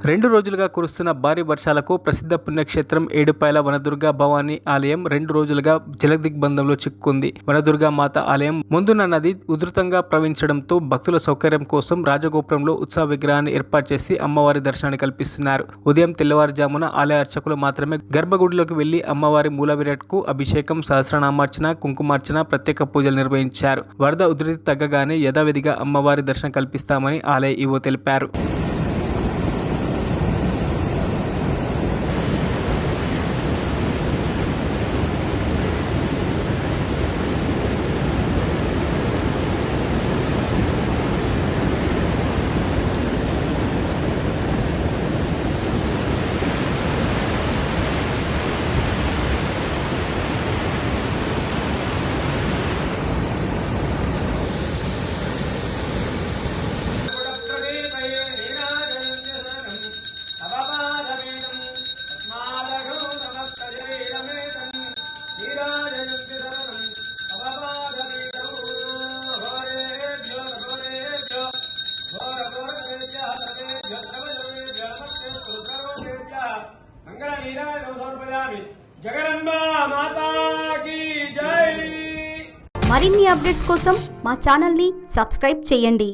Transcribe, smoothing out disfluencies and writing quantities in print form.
2 రోజులుగా కురుస్తున్న భారీ వర్షాలకు ప్రసిద్ధ పుణ్యక్షేత్రం ఏడుపాయల వనదుర్గ భవానీ ఆలయం 2 రోజులుగా జలదిగ్బంధంలో చిక్కుకుంది. వనదుర్గ మాత ఆలయం ముందున్న నది ఉధృతంగా ప్రవహించడంతో భక్తుల సౌకర్యం కోసం రాజగోపురంలో ఉత్సవ విగ్రహాన్ని ఏర్పాటు చేసి అమ్మవారి దర్శనాన్ని కల్పిస్తున్నారు. ఉదయం తెల్లవారుజామున ఆలయ అర్చకులు మాత్రమే గర్భగుడిలోకి వెళ్లి అమ్మవారి మూలవిరాట్కు అభిషేకం, సహస్రనామార్చన, కుంకుమార్చన, ప్రత్యేక పూజలు నిర్వహించారు. వరద ఉధృతి తగ్గగానే యథావిధిగా అమ్మవారి దర్శనం కల్పిస్తామని ఆలయ ఈవో తెలిపారు. జగదంబా మాతా కీ జై. మరిన్ని అప్డేట్స్ కోసం మా ఛానల్ని సబ్స్క్రైబ్ చేయండి.